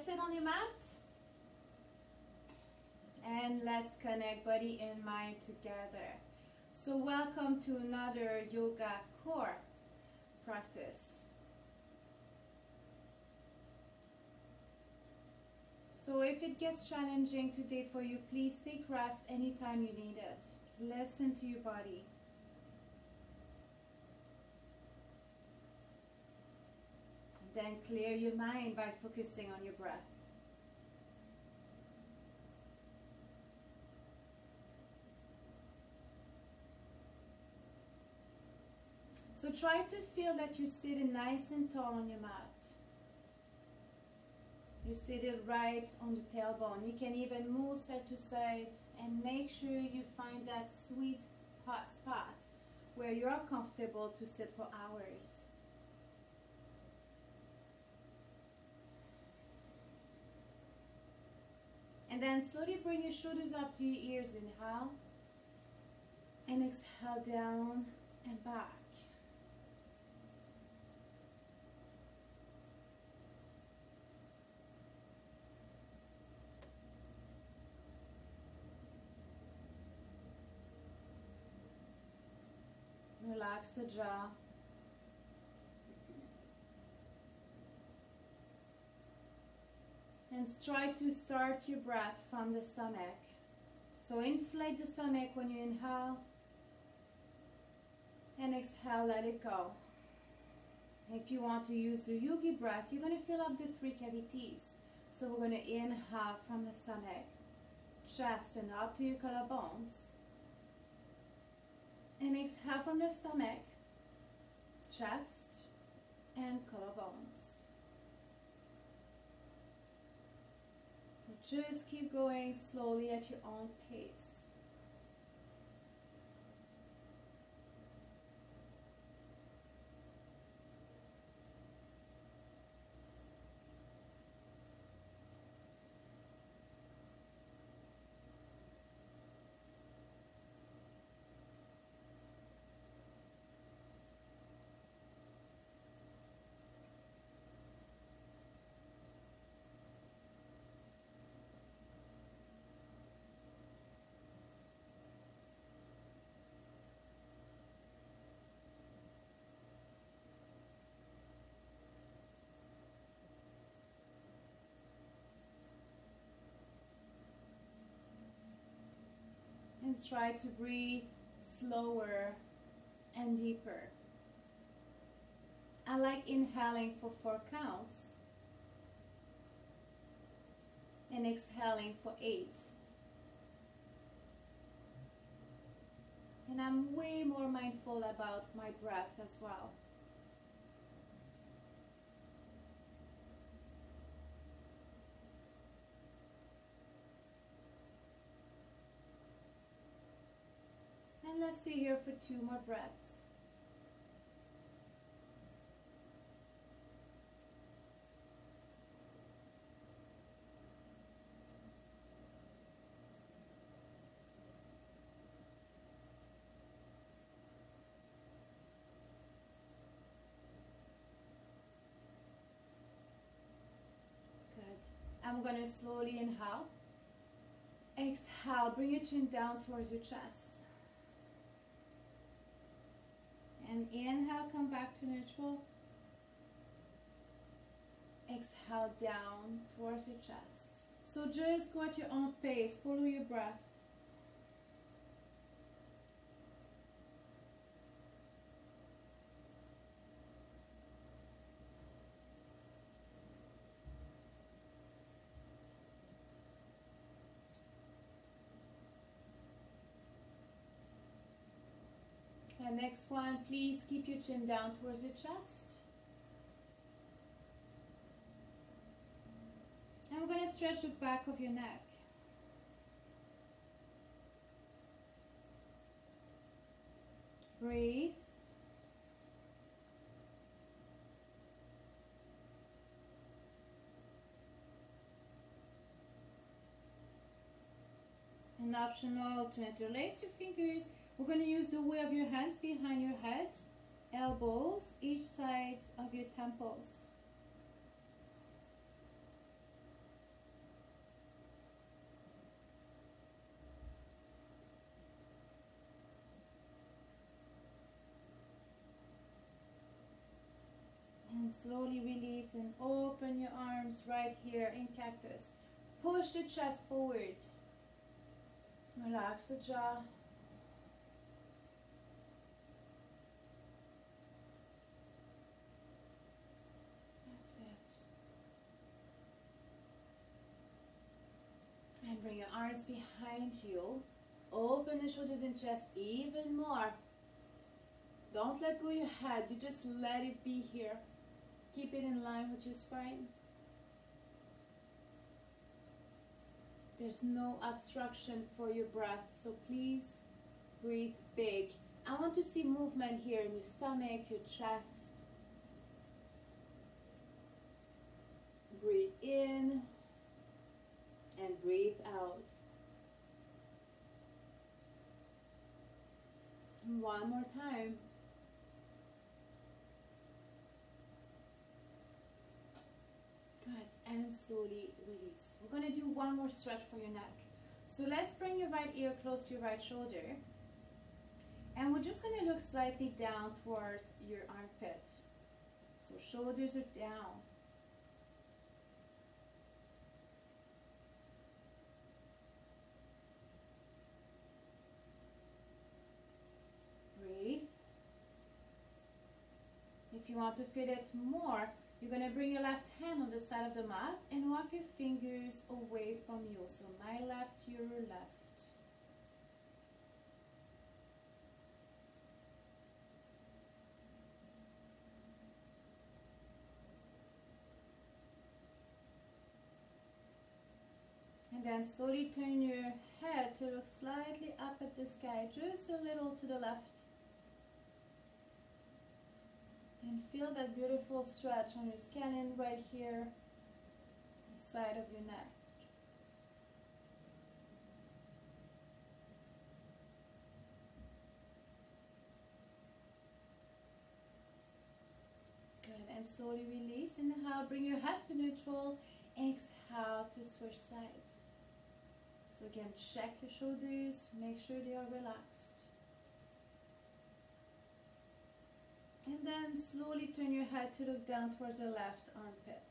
let's sit on your mat. And let's connect body and mind together. So welcome to another yoga core practice. So if it gets challenging today for you, please take rest anytime you need it. Listen to your body. Then clear your mind by focusing on your breath. So try to feel that you're sitting nice and tall on your mat. You're seated right on the tailbone. You can even move side to side and make sure you find that sweet spot where you're comfortable to sit for hours. And then slowly bring your shoulders up to your ears. Inhale. And exhale down and back. Relax the jaw. And try to start your breath from the stomach. So inflate the stomach when you inhale. And exhale, let it go. If you want to use the yogi breath, you're going to fill up the 3 cavities. So we're going to inhale from the stomach, chest and up to your collarbones. And exhale from the stomach, chest, and collarbones. So just keep going slowly at your own pace. And try to breathe slower and deeper. I like inhaling for 4 counts and exhaling for 8. And I'm way more mindful about my breath as well. And let's stay here for 2 more breaths. Good. I'm going to slowly inhale. Exhale, bring your chin down towards your chest. And inhale, come back to neutral. Exhale down towards your chest. So just go at your own pace, follow your breath. And next one, please keep your chin down towards your chest. And we're going to stretch the back of your neck. Breathe. And optional to interlace your fingers. We're going to use the weight of your hands behind your head, elbows each side of your temples. And slowly release and open your arms right here in cactus. Push the chest forward. Relax the jaw. That's it. And bring your arms behind you. Open the shoulders and chest even more. Don't let go of your head. You just let it be here. Keep it in line with your spine. There's no obstruction for your breath, so please breathe big. I want to see movement here in your stomach, your chest. Breathe in and breathe out. One more time. Good, and slowly release. We're going to do one more stretch for your neck. So let's bring your right ear close to your right shoulder. And we're just going to look slightly down towards your armpit. So shoulders are down. Breathe. If you want to feel it more, you're going to bring your left hand on the side of the mat and walk your fingers away from you. So my left, your left. And then slowly turn your head to look slightly up at the sky, just a little to the left. And feel that beautiful stretch on your scalene right here, the side of your neck. Good, and slowly release. Inhale, bring your head to neutral. Exhale to switch sides. So again, check your shoulders, make sure they are relaxed. And then slowly turn your head to look down towards your left armpit.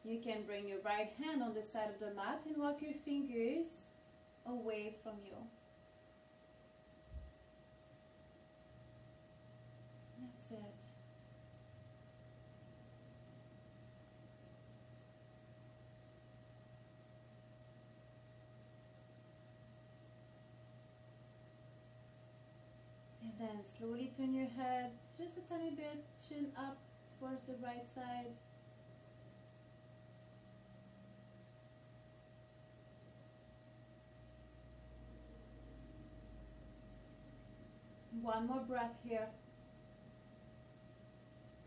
You can bring your right hand on the side of the mat and walk your fingers away from you. That's it. And then slowly turn your head just a tiny bit, chin up towards the right side. One more breath here.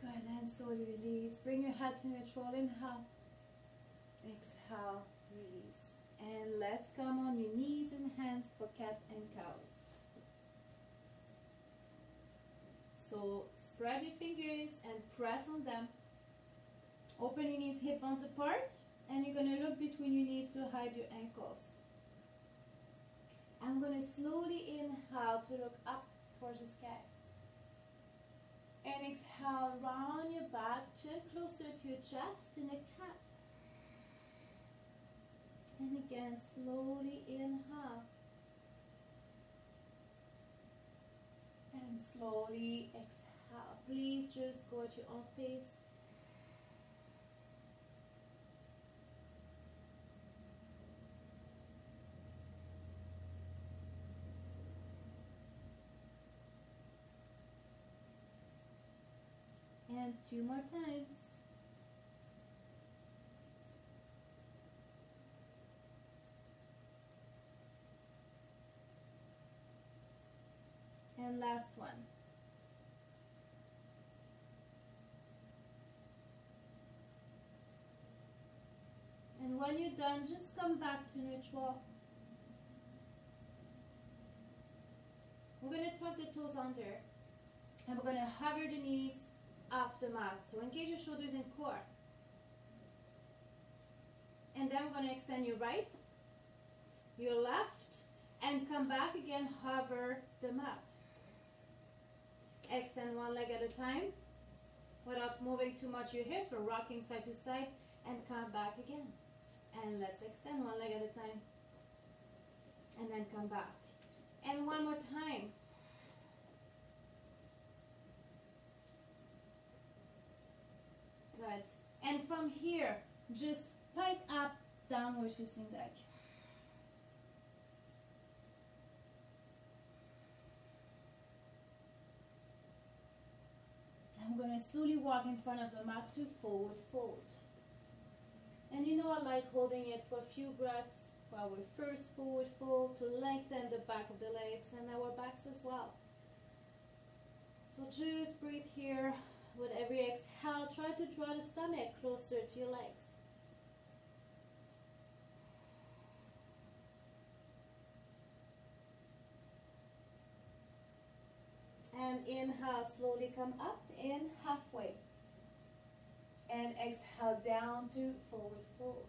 Good, and slowly release. Bring your head to neutral. Inhale. Exhale to release. And let's come on your knees and hands for cat and cows. So spread your fingers and press on them. Open your knees hip bones apart, and you're going to look between your knees to hide your ankles. I'm going to slowly inhale to look up towards the sky. And exhale, round your back, chin closer to your chest in a cat. And again, slowly inhale. And slowly exhale. Please just go at your own pace. And 2 more times. And last one. And when you're done, just come back to neutral. We're going to tuck the toes under, and we're going to hover the knees off the mat. So engage your shoulders and core. And then we're going to extend your right, your left, And come back again, hover the mat. Extend one leg at a time without moving too much your hips or rocking side to side, and come back again. And let's extend one leg at a time. And then come back. And one more time. Good. And from here, just pike up, downward facing dog. I'm going to slowly walk in front of the mat to forward fold. And you know I like holding it for a few breaths for our first forward fold to lengthen the back of the legs and our backs as well. So just breathe here. With every exhale, try to draw the stomach closer to your legs. And inhale, slowly come up in halfway. And exhale down to forward fold.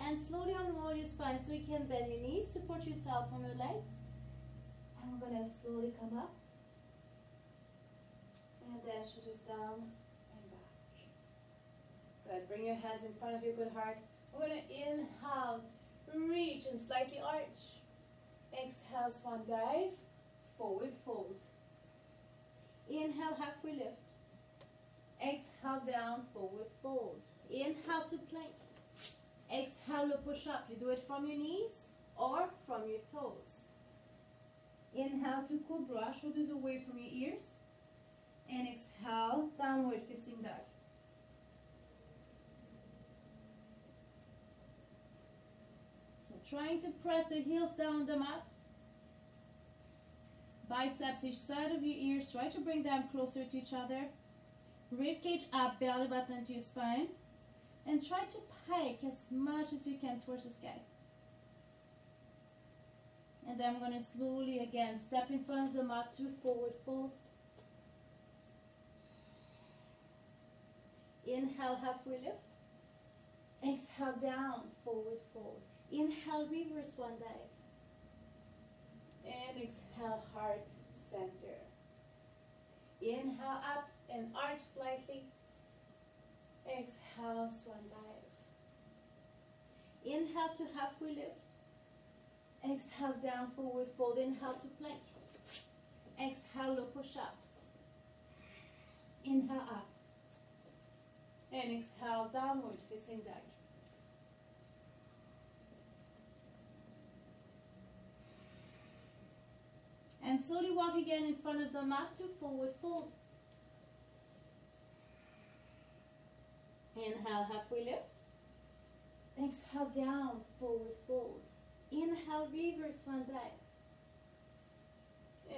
And slowly unroll your spine so you can bend your knees, support yourself on your legs. And we're going to slowly come up. And then shoulders down and back. Good. Bring your hands in front of your good heart. We're going to inhale, reach and slightly arch. Exhale, swan dive, forward fold. Inhale, halfway lift. Exhale, down, forward fold. Inhale to plank. Exhale to push up. You do it from your knees or from your toes. Inhale to cobra, shoulders away from your ears. And exhale, downward facing dog. So trying to press the heels down on the mat. Biceps each side of your ears. Try to bring them closer to each other. Rib cage up, belly button to your spine. And try to pike as much as you can towards the sky. And then I'm going to slowly again step in front of the mat to forward fold. Inhale, halfway lift. Exhale, down, forward fold. Inhale, reverse one dive. And exhale, heart center. Inhale, up and arch slightly. Exhale, swan dive. Inhale to halfway lift. Exhale, down, forward fold. Inhale to plank. Exhale, low push up. Inhale, up. And exhale, downward facing dog. And slowly walk again in front of the mat to forward fold. Inhale, halfway lift. Exhale, down, forward fold. Inhale, reverse one dive.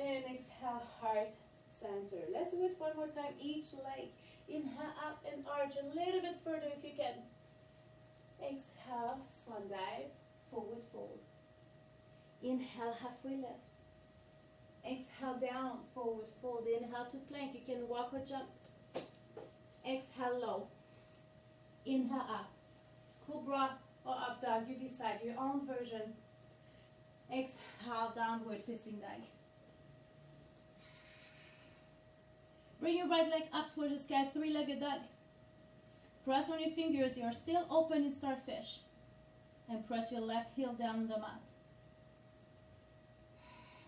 And exhale, heart center. Let's do it one more time, each leg. Inhale, up and arch a little bit further if you can. Exhale, swan dive, forward fold. Inhale, halfway lift. Exhale, down, forward fold. Inhale to plank. You can walk or jump. Exhale, low. Inhale, up. Cobra or up dog, you decide your own version. Exhale, downward facing dog. Bring your right leg up towards the sky, three-legged dog. Press on your fingers, you're still open in starfish. And press your left heel down on the mat.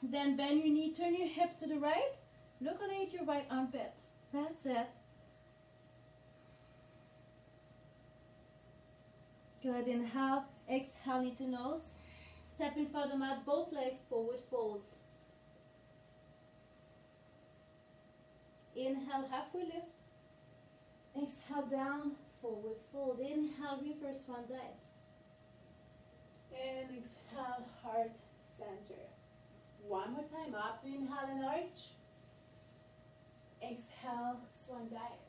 Then bend your knee, turn your hips to the right. Look underneath your right armpit. That's it. Good, inhale, exhale, knee to nose. Step in front of the mat, both legs forward fold. Inhale, halfway lift. Exhale, down, forward fold. Inhale, reverse one dive. And exhale, heart center. One more time, up to inhale and arch. Exhale, swan dive.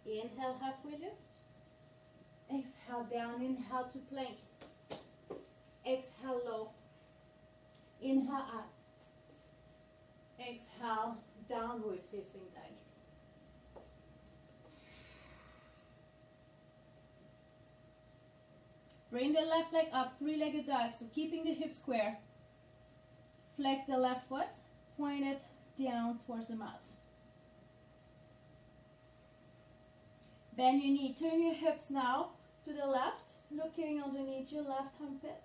Inhale, halfway lift. Exhale, down, inhale to plank. Exhale, low. Inhale, up. Exhale, downward facing dog. Bring the left leg up, three-legged dog, so keeping the hips square. Flex the left foot, point it down towards the mat. Bend your knee, turn your hips now to the left, looking underneath your left armpit.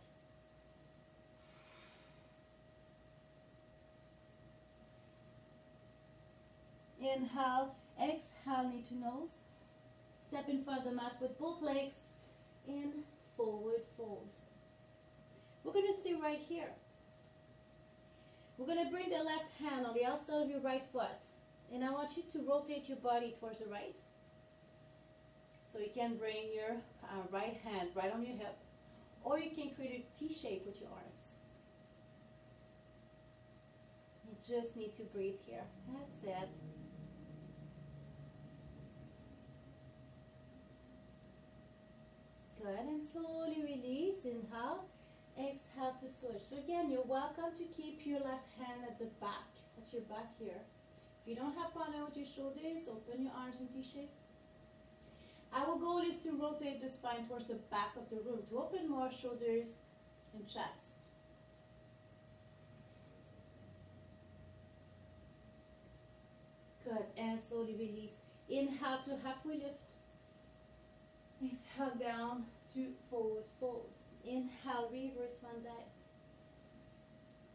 Inhale, exhale, knee to nose. Step in front of the mat with both legs in forward fold. We're going to stay right here. We're going to bring the left hand on the outside of your right foot. And I want you to rotate your body towards the right. So you can bring your right hand right on your hip. Or you can create a T shape with your arms. You just need to breathe here. That's it. Good, and slowly release. Inhale, exhale to switch. So again, you're welcome to keep your left hand at the back, at your back here. If you don't have problem with your shoulders, open your arms in T shape. Our goal is to rotate the spine towards the back of the room, to open more shoulders and chest. Good, and slowly release. Inhale to halfway lift. Exhale down to forward fold. Inhale, reverse one day.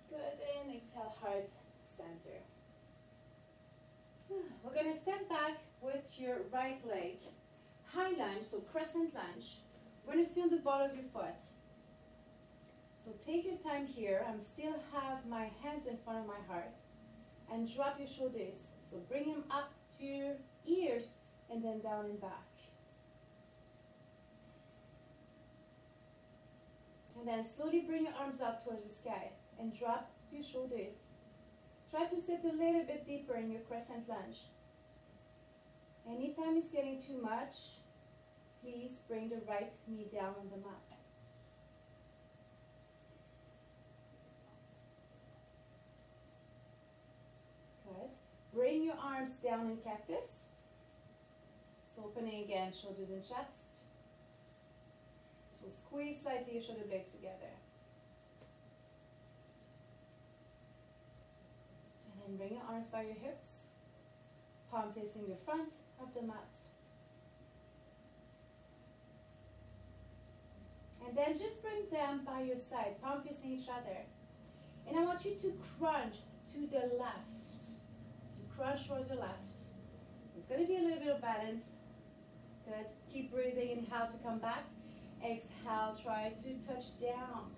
Good, and exhale, heart center. We're going to step back with your right leg. High lunge, so crescent lunge. We're going to stay on the ball of your foot. So take your time here. I'm still have my hands in front of my heart. And drop your shoulders. So bring them up to your ears and then down and back. And then slowly bring your arms up towards the sky and drop your shoulders. Try to sit a little bit deeper in your crescent lunge. Anytime it's getting too much, please bring the right knee down on the mat. Good. Bring your arms down in cactus. So opening again, shoulders and chest. So squeeze slightly your shoulder blades together. And then bring your arms by your hips. Palm facing the front of the mat. And then just bring them by your side, palm facing each other. And I want you to crunch to the left. So crunch towards the left. There's going to be a little bit of balance. Good. Keep breathing. Inhale to come back. Exhale, try to touch down.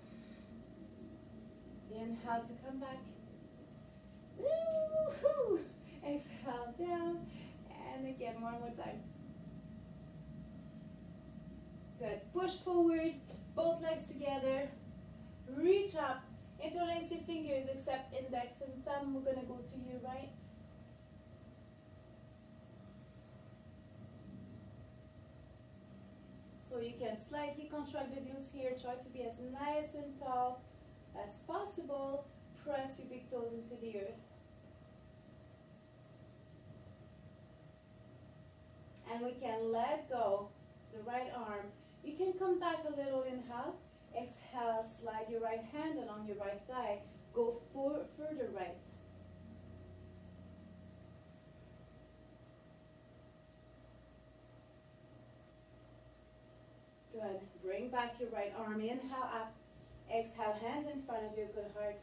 Inhale to come back. Woo-hoo. Exhale down. And again, one more time. Good. Push forward, both legs together. Reach up. Interlace your fingers except index and thumb. We're going to go to your right. So you can slightly contract the glutes here. Try to be as nice and tall as possible. Press your big toes into the earth. And we can let go the right arm. You can come back a little, inhale. Exhale, slide your right hand along your right thigh. Go further right. Good. Bring back your right arm. Inhale up. Exhale, hands in front of your good heart.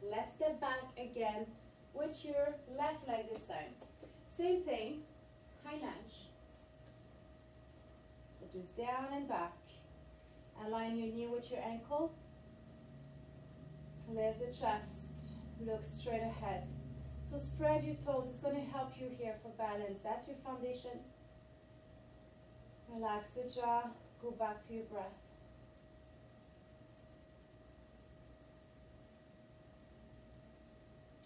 Let's step back again with your left leg this time. Same thing. High lunge. Just down and back. Align your knee with your ankle. Lift the chest. Look straight ahead. So spread your toes. It's going to help you here for balance. That's your foundation. Relax the jaw. Go back to your breath.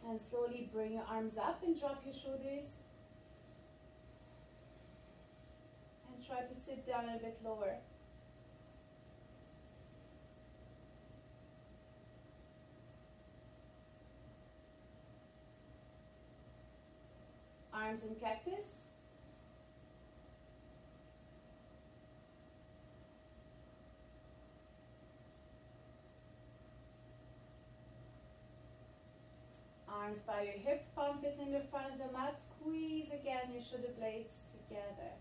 And slowly bring your arms up and drop your shoulders. Try to sit down a bit lower. Arms in cactus. arms by your hips, palm facing the front of the mat. Squeeze again your shoulder blades together.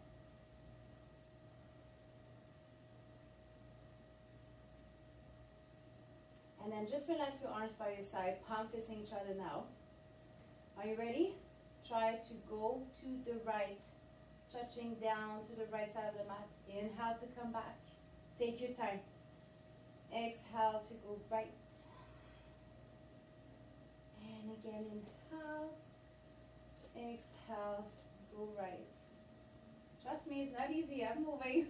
And then just relax your arms by your side, palm facing each other now. Are you ready? Try to go to the right, touching down to the right side of the mat. Inhale to come back. Take your time. Exhale to go right. And again, inhale. Exhale, go right. Trust me, it's not easy. I'm moving.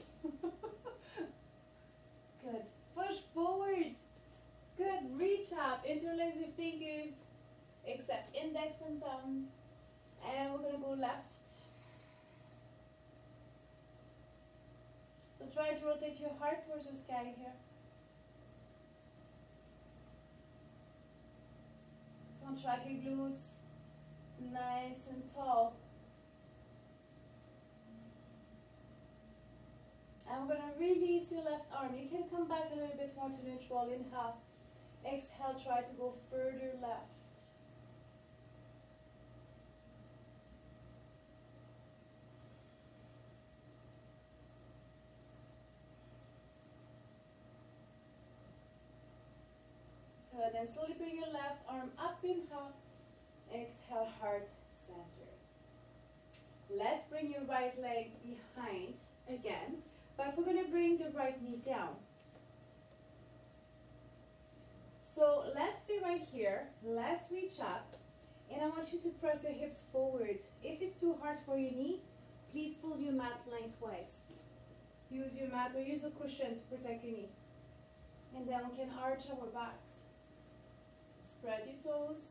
Good. Push forward. Good. Reach up. Interlace your fingers, except index and thumb. And we're going to go left. So try to rotate your heart towards the sky here. Contract your glutes. Nice and tall. And we're going to release your left arm. You can come back a little bit more to neutral. Inhale. Exhale, try to go further left. Good. And slowly bring your left arm up. Inhale. Exhale, heart center. Let's bring your right leg behind again, but we're going to bring the right knee down. So let's stay right here. Let's reach up, and I want you to press your hips forward. If it's too hard for your knee, please pull your mat lengthwise. Use your mat or use a cushion to protect your knee. And then we can arch our backs. Spread your toes.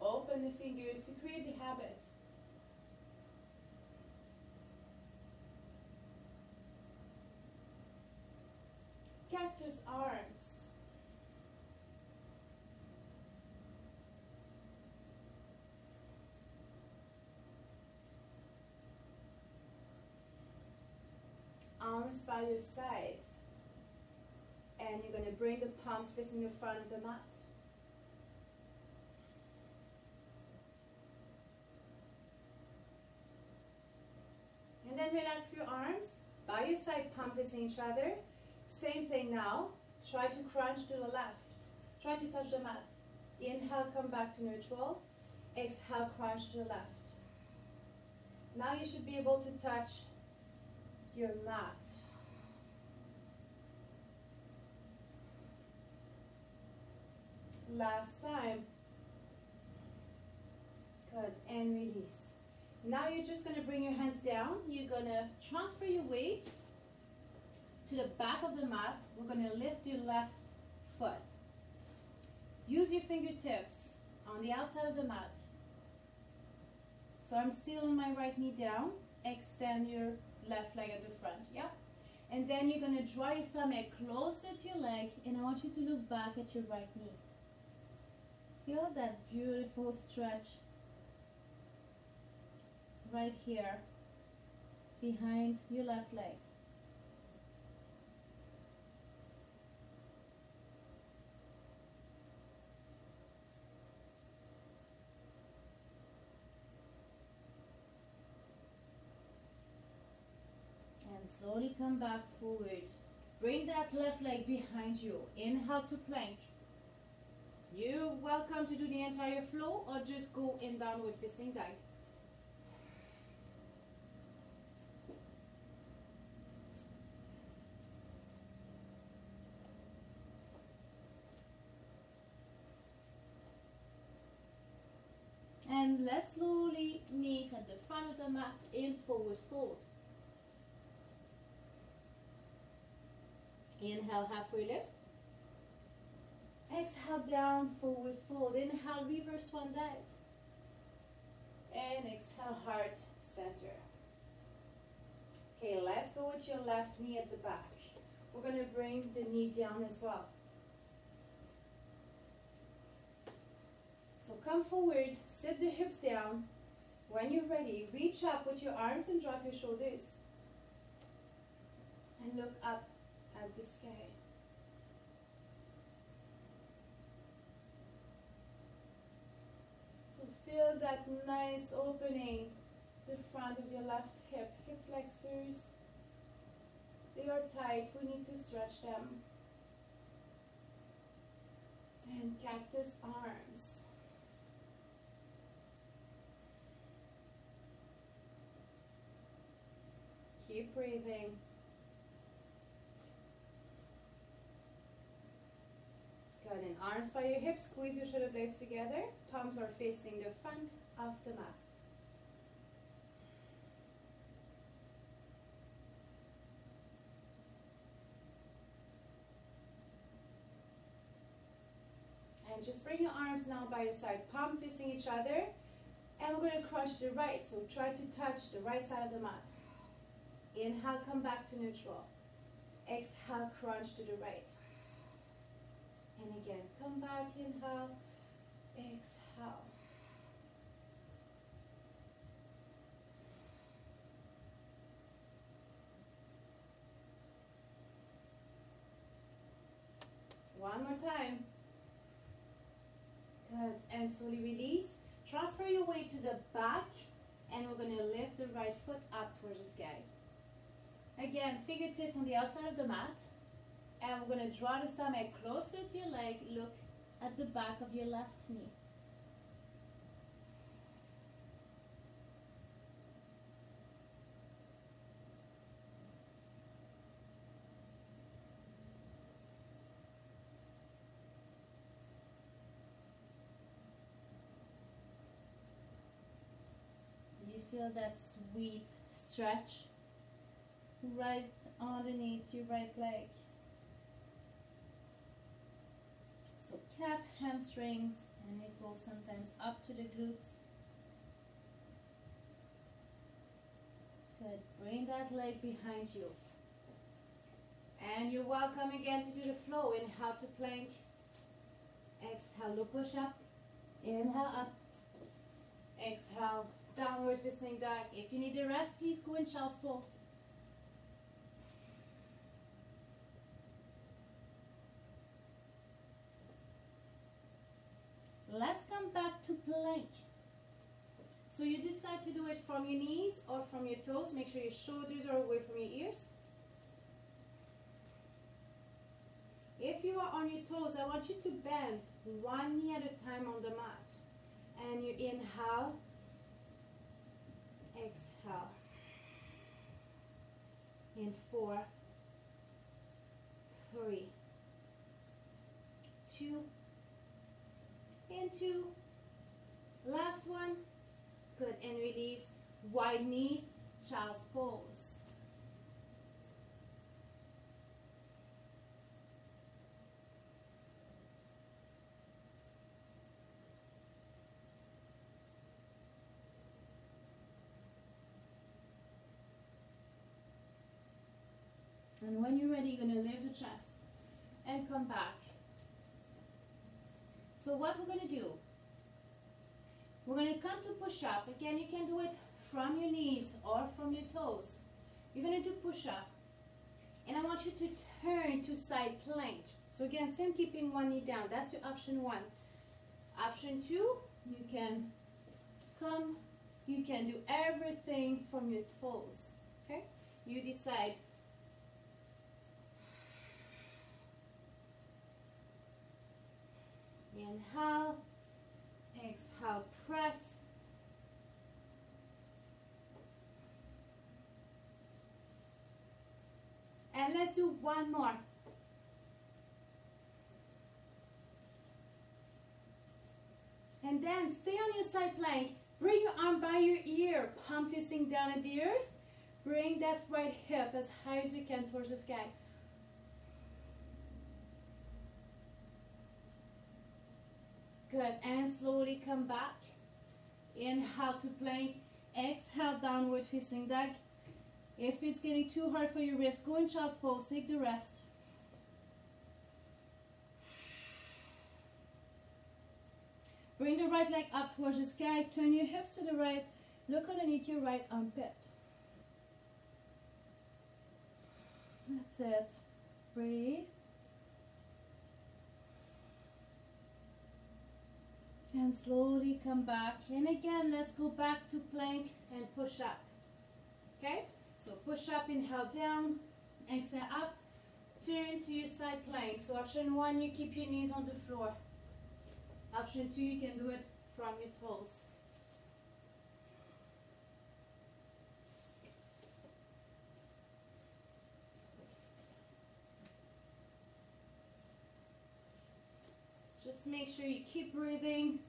Open the fingers to create the habit. Cactus arms. Arms by your side. And you're going to bring the palms facing the front of the mat. And then relax your arms by your side, palm facing each other. Same thing now. Try to crunch to the left. Try to touch the mat. Inhale, come back to neutral. Exhale, crunch to the left. Now you should be able to touch your mat. Last time. Good. And release. Now you're just going to bring your hands down. You're going to transfer your weight to the back of the mat. We're going to lift your left foot. Use your fingertips on the outside of the mat. So I'm still on my right knee down. Extend your left leg at the front. Yeah? And then you're going to draw your stomach closer to your leg, and I want you to look back at your right knee. Feel that beautiful stretch right here behind your left leg. And slowly come back forward. Bring that left leg behind you. Inhale to plank. You're welcome to do the entire flow or just go in downward facing dog. And let's slowly meet at the front of the mat in forward fold. Inhale, halfway lift. Exhale, down, forward fold. Inhale, reverse swan dive. And exhale, heart center. Okay, let's go with your left knee at the back. We're going to bring the knee down as well. So come forward, sit the hips down. When you're ready, reach up with your arms and drop your shoulders. And look up at the sky. Feel that nice opening, the front of your left hip, hip flexors. They are tight, we need to stretch them. And cactus arms. Keep breathing. Good, and arms by your hips, squeeze your shoulder blades together. Palms are facing the front of the mat. And just bring your arms now by your side, palm facing each other. And we're going to crunch the right, so try to touch the right side of the mat. Inhale, come back to neutral. Exhale, crunch to the right. And again, come back, inhale, exhale. One more time. Good, and slowly release. Transfer your weight to the back, and we're going to lift the right foot up towards the sky. Again, fingertips on the outside of the mat, and we're going to draw the stomach closer to your leg. Look at the back of your left knee. Feel that sweet stretch right underneath your right leg. So calf, hamstrings, and it goes sometimes up to the glutes. Good. Bring that leg behind you. And you're welcome again to do the flow. Inhale to plank. Exhale to push up. Inhale up. Exhale. Downward facing dog. If you need a rest, please go in child's pose. Let's come back to plank. So you decide to do it from your knees or from your toes. Make sure your shoulders are away from your ears. If you are on your toes, I want you to bend one knee at a time on the mat. And you inhale. Exhale. In 4, 3, 2, and 2. Last one. Good, and release. Wide knees, child's pose. And when you're ready, you're going to lift the chest and come back. So what we're going to do, we're going to come to push up. Again, you can do it from your knees or from your toes. You're going to do push up. And I want you to turn to side plank. So again, same keeping one knee down. That's your option 1. Option 2, you can come, you can do everything from your toes. Okay? You decide. Inhale, exhale, press. And let's do one more. And then stay on your side plank. Bring your arm by your ear, palm facing down at the earth. Bring that right hip as high as you can towards the sky. Good, and slowly come back. Inhale to plank. Exhale, downward facing dog. If it's getting too hard for your wrist, go in child's pose. Take the rest. Bring the right leg up towards the sky. Turn your hips to the right. Look underneath your right armpit. That's it. Breathe. And slowly come back. And again, let's go back to plank and push up. Okay? So push up, inhale down, exhale up, turn to your side plank. So option 1, you keep your knees on the floor. Option 2, you can do it from your toes. Just make sure you keep breathing.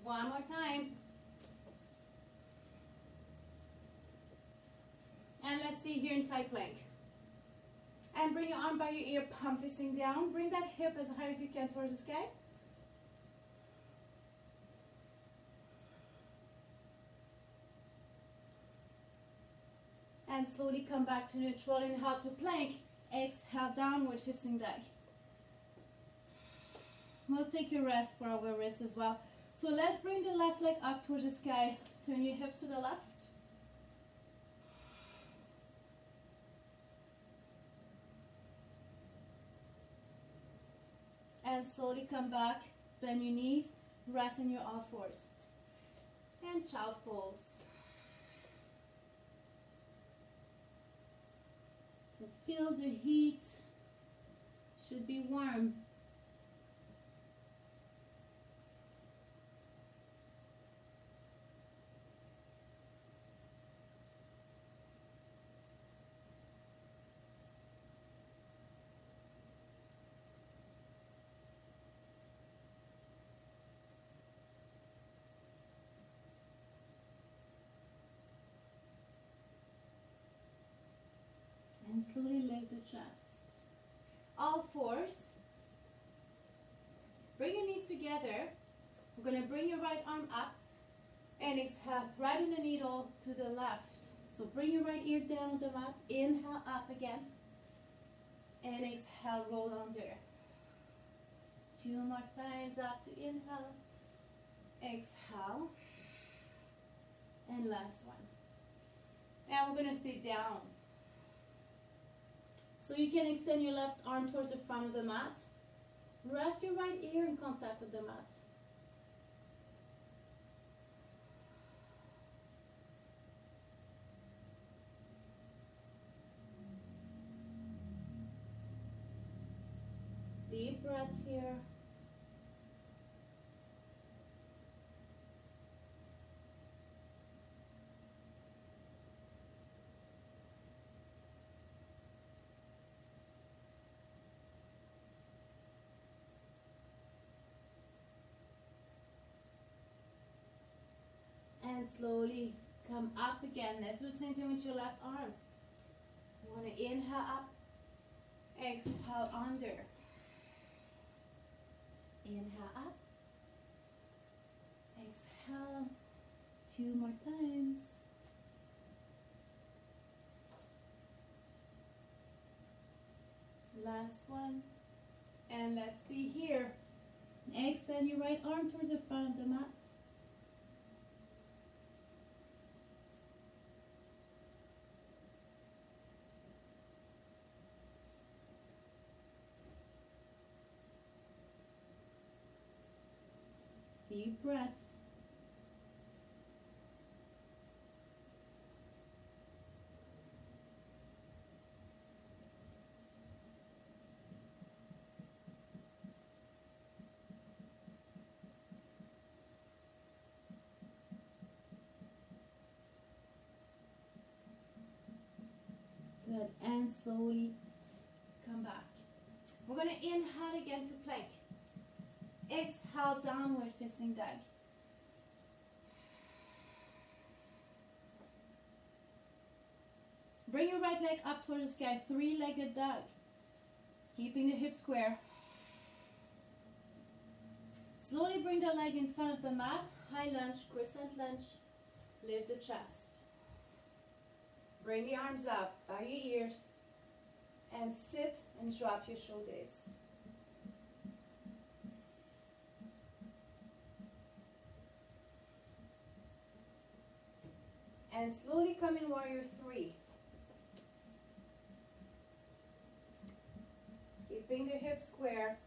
One more time. And let's stay here in side plank. And bring your arm by your ear, palm facing down. Bring that hip as high as you can towards the sky. And slowly come back to neutral. Inhale to plank. Exhale, downward facing dog. We'll take a rest for our wrist as well. So let's bring the left leg up towards the sky. Turn your hips to the left. And slowly come back, bend your knees, rest on your all fours. And child's pose. So feel the heat, should be warm. And slowly lift the chest. All fours. Bring your knees together. We're going to bring your right arm up and exhale, threading the needle to the left. So bring your right ear down on the mat. Inhale up again. And exhale, roll under. 2 more times up to inhale. Exhale. And last one. And we're going to stay down. So you can extend your left arm towards the front of the mat. Rest your right ear in contact with the mat. Deep breaths here. And slowly come up again. As we're same thing with your left arm. You want to inhale up, exhale under. Inhale up, exhale. 2 more times. Last one. And let's see here. Extend your right arm towards the front of the mat. Deep breaths. Good, and slowly come back. We're going to inhale again to plank. Exhale, downward facing dog. Bring your right leg up towards the sky, 3-legged dog. Keeping the hips square. Slowly bring the leg in front of the mat. High lunge, crescent lunge. Lift the chest. Bring the arms up by your ears. And sit and drop your shoulders. And slowly come in warrior 3. Keep Keeping the hips square.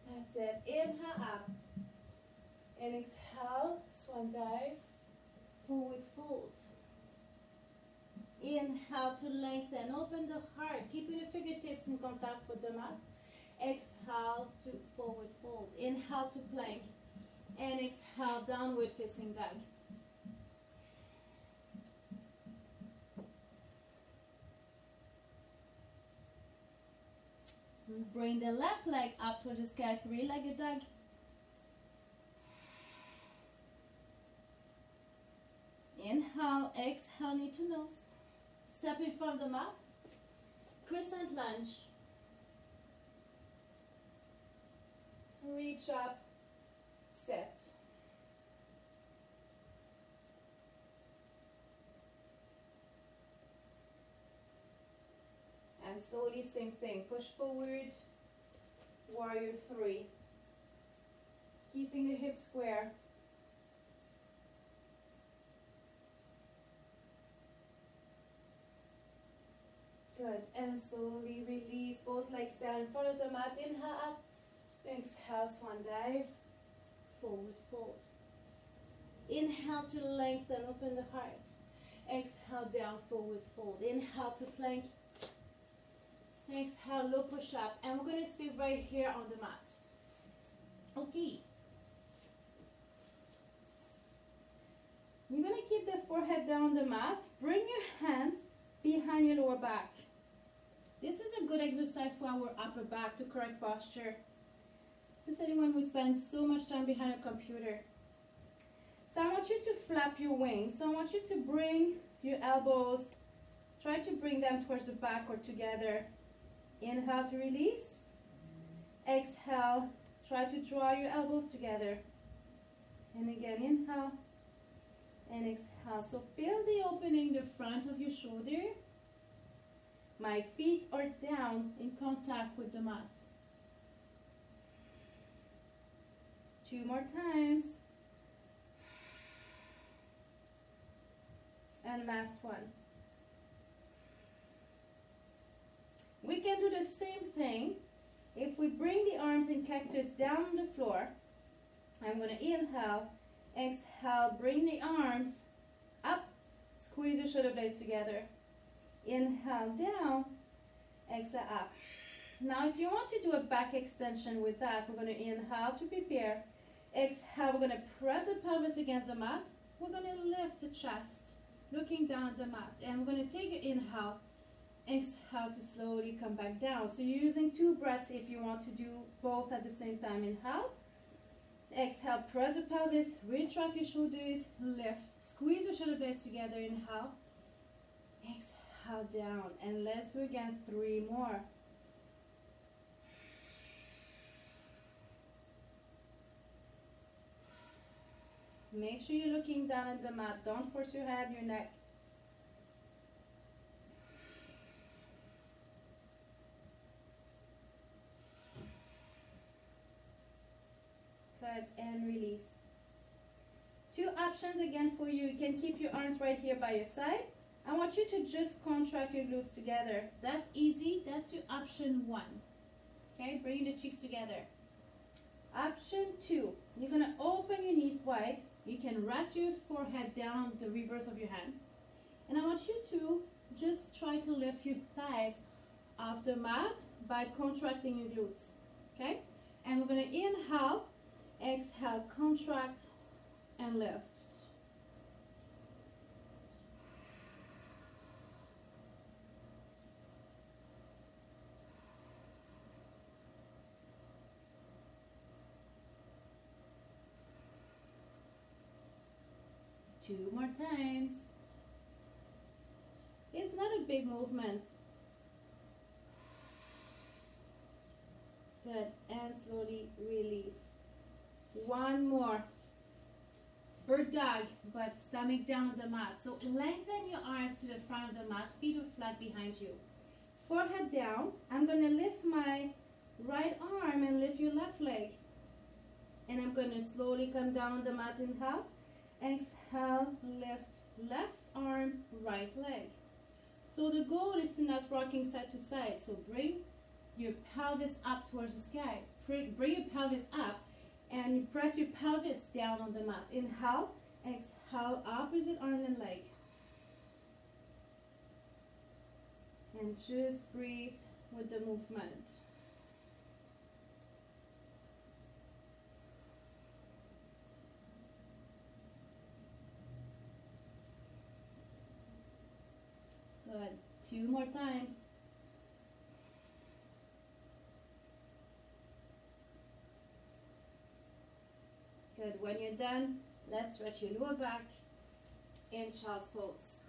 That's it. Inhale up. And exhale, swan dive, forward fold. Inhale to lengthen, open the heart, keeping the fingertips in contact with the mat. Exhale to forward fold. Inhale to plank. And exhale, downward facing dog. Bring the left leg up to the sky, three-legged dog. Inhale, exhale, knee to nose. Step in front of the mat. Crescent lunge. Reach up, set. And slowly, same thing. Push forward, warrior three. Keeping the hips square. Good. And slowly release both legs down in front of the mat. Inhale up. Exhale, swan dive. Forward fold. Inhale to lengthen, open the heart. Exhale, down, forward fold. Inhale to plank. Exhale, low push up. And we're going to stay right here on the mat. Okay. You're going to keep the forehead down on the mat. Bring your hands behind your lower back. This is a good exercise for our upper back to correct posture, especially when we spend so much time behind a computer. So I want you to flap your wings. So I want you to bring your elbows, try to bring them towards the back or together. Inhale to release. Exhale, try to draw your elbows together. And again, inhale and exhale. So feel the opening, the front of your shoulder. My feet are down in contact with the mat. 2 more times. And last one. We can do the same thing if we bring the arms in cactus down on the floor. I'm going to inhale, exhale, bring the arms up, squeeze your shoulder blades together. Inhale down, exhale up. Now if you want to do a back extension with that, we're going to inhale to prepare. Exhale, we're going to press the pelvis against the mat. We're going to lift the chest, looking down at the mat. And we're going to take an inhale, exhale to slowly come back down. So you're using 2 breaths if you want to do both at the same time. Inhale, exhale, press the pelvis, retract your shoulders, lift, squeeze your shoulder blades together. Inhale, exhale down, and let's do again 3 more. Make sure you're looking down at the mat. Don't force your head, your neck. Good, and release. 2 options again for you. You can keep your arms right here by your side. I want you to just contract your glutes together. That's easy. That's your option 1. Okay, bring the cheeks together. Option 2, you're going to open your knees wide. You can rest your forehead down on the reverse of your hands. And I want you to just try to lift your thighs off the mat by contracting your glutes. Okay? And we're going to inhale, exhale, contract, and lift. Two more times. It's not a big movement. Good. And slowly release. 1 more. Bird dog, but stomach down on the mat. So lengthen your arms to the front of the mat. Feet are flat behind you. Forehead down. I'm going to lift my right arm and lift your left leg. And And I'm going to slowly come down on the mat. Inhale. Exhale, lift left arm, right leg. So the goal is to not rocking side to side. So bring your pelvis up towards the sky. Bring your pelvis up and press your pelvis down on the mat. Inhale, exhale, opposite arm and leg. And just breathe with the movement. Good. 2 more times. Good. When you're done, let's stretch your lower back in child's pose.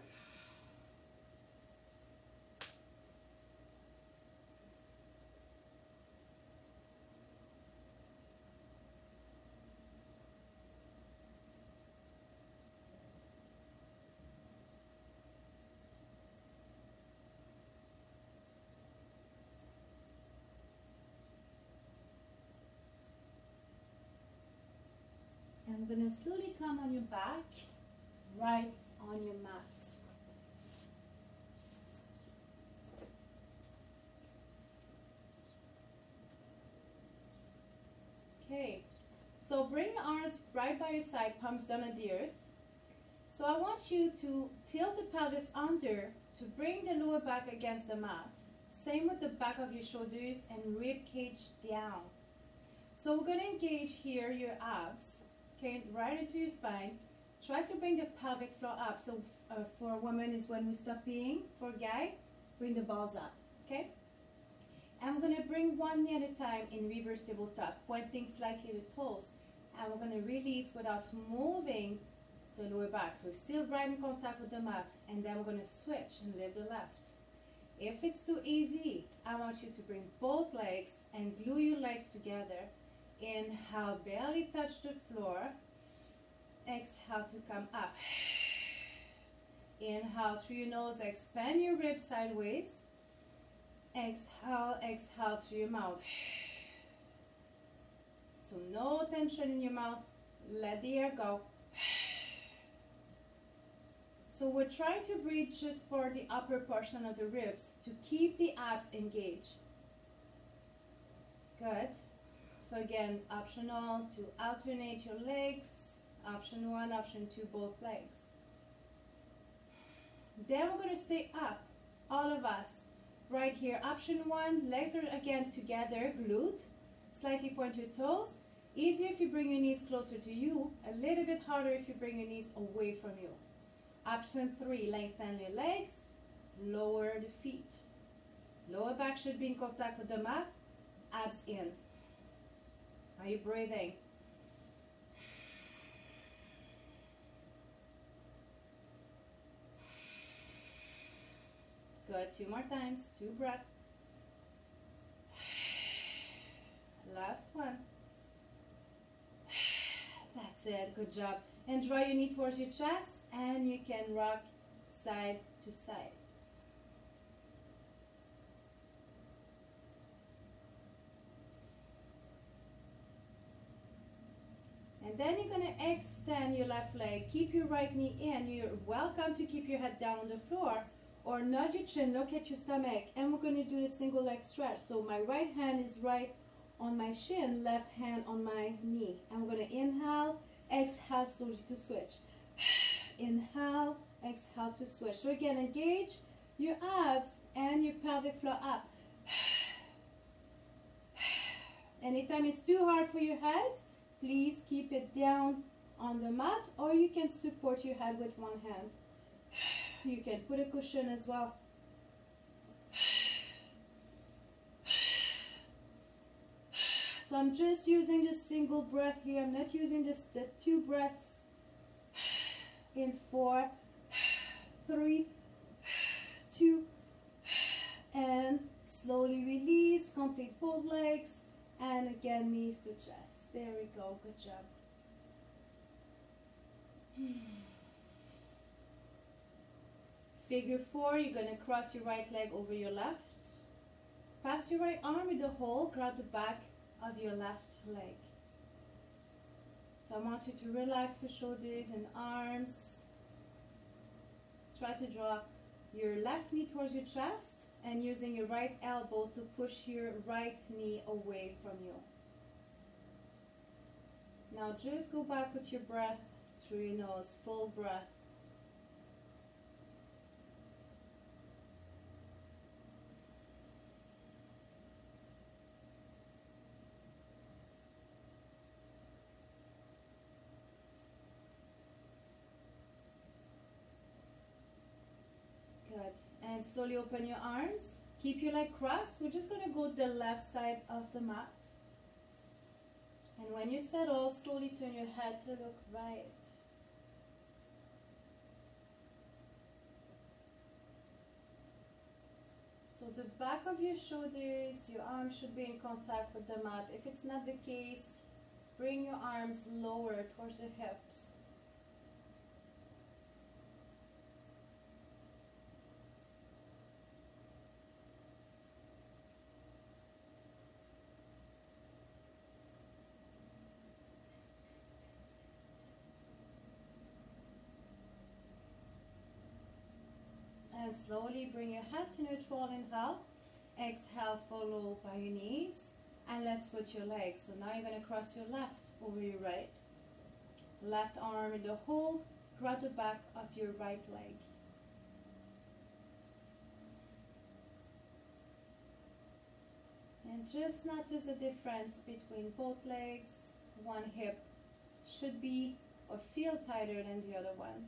I'm going to slowly come on your back, right on your mat. Okay, so bring your arms right by your side, palms down on the earth. So I want you to tilt the pelvis under to bring the lower back against the mat. Same with the back of your shoulders and rib cage down. So we're going to engage here your abs. Okay, right into your spine. Try to bring the pelvic floor up. So for a woman is when we stop peeing. For a guy, bring the balls up. Okay? And we're going to bring one knee at a time in reverse tabletop, pointing slightly the toes. And we're going to release without moving the lower back. So we're still right in contact with the mat. And then we're going to switch and lift the left. If it's too easy, I want you to bring both legs and glue your legs together. Inhale, belly touch the floor. Exhale to come up. Inhale through your nose, expand your ribs sideways. Exhale, exhale through your mouth. So no tension in your mouth. Let the air go. So we're trying to breathe just for the upper portion of the ribs to keep the abs engaged. Good. So again, optional to alternate your legs. Option 1, option 2, both legs. Then we're going to stay up, all of us, right here. Option 1, legs are again together, glute. Slightly point your toes. Easier if you bring your knees closer to you. A little bit harder if you bring your knees away from you. Option 3, lengthen your legs. Lower the feet. Lower back should be in contact with the mat. Abs in. Are you breathing? Good. 2 more times. 2 breaths. Last one. That's it. Good job. And draw your knee towards your chest, and you can rock side to side. And then you're going to extend your left leg. Keep your right knee in. You're welcome to keep your head down on the floor or nudge your chin, look at your stomach. And we're going to do the single leg stretch. So my right hand is right on my shin, left hand on my knee. And we're going to inhale, exhale slowly to switch. Inhale, exhale to switch. So again, engage your abs and your pelvic floor up. Anytime it's too hard for your head, please keep it down on the mat, or you can support your head with one hand. You can put a cushion as well. So I'm just using this single breath here. I'm not using the 2 breaths. In 4, 3, 2, and slowly release. Complete both legs, and again knees to chest. There we go. Good job. Figure 4, you're going to cross your right leg over your left. Pass your right arm with the hole, grab the back of your left leg. So I want you to relax your shoulders and arms. Try to draw your left knee towards your chest and using your right elbow to push your right knee away from you. Now just go back with your breath through your nose, full breath. Good. And slowly open your arms. Keep your leg crossed. We're just going to go the left side of the mat. And when you settle, slowly turn your head to look right. So the back of your shoulders, your arms should be in contact with the mat. If it's not the case, bring your arms lower towards the hips. And slowly bring your head to neutral, inhale. Exhale, follow by your knees. And let's switch your legs. So now you're going to cross your left over your right. Left arm in the hole, grab the back of your right leg. And just notice the difference between both legs. One hip should be or feel tighter than the other one.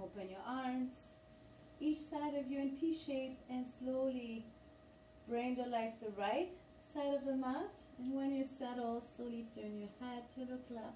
Open your arms, each side of you in T shape, and slowly bring the legs to the right side of the mat. And when you settle, slowly turn your head to look left.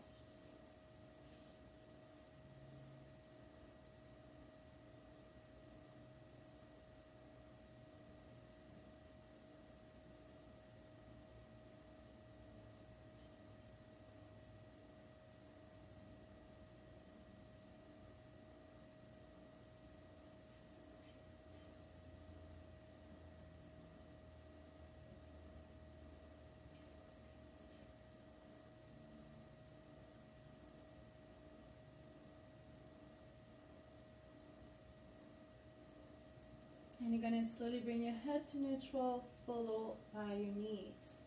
And you're going to slowly bring your head to neutral, follow by your knees.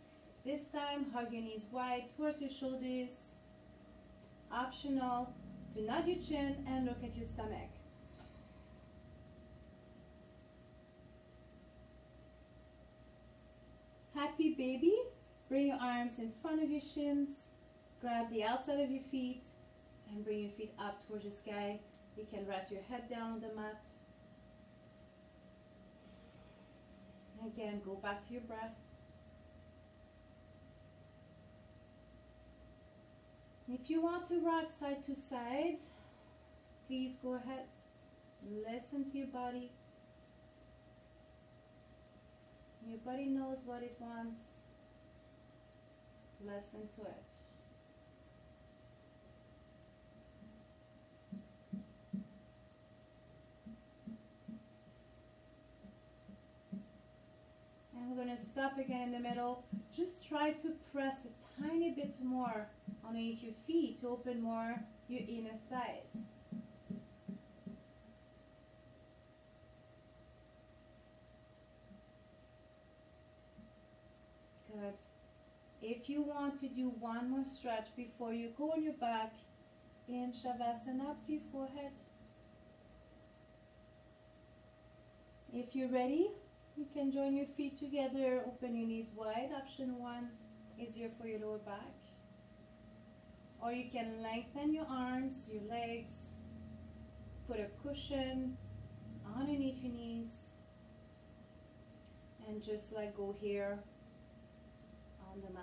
This time, hug your knees wide towards your shoulders. Optional to nod your chin and look at your stomach. Happy baby. Bring your arms in front of your shins. Grab the outside of your feet and bring your feet up towards the sky. You can rest your head down on the mat. Again, go back to your breath. If you want to rock side to side, please go ahead. Listen to your body. Your body knows what it wants. Listen to it. And we're going to stop again in the middle. Just try to press a tiny bit more underneath your feet to open more your inner thighs. Good. If you want to do one more stretch before you go on your back in Shavasana, please go ahead. If you're ready, you can join your feet together, open your knees wide. Option 1, easier for your lower back. Or you can lengthen your arms, your legs, put a cushion underneath your knees, and just let go here on the mat.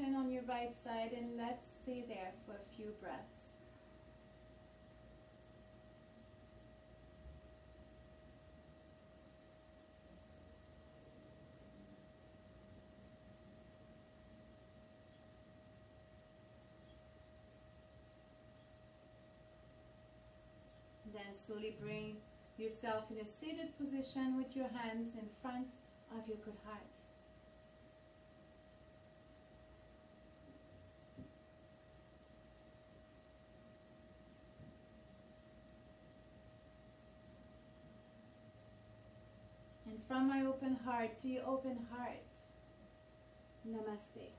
turn on your right side, and let's stay there for a few breaths. Then slowly bring yourself in a seated position with your hands in front of your good heart. And from my open heart to your open heart, Namaste.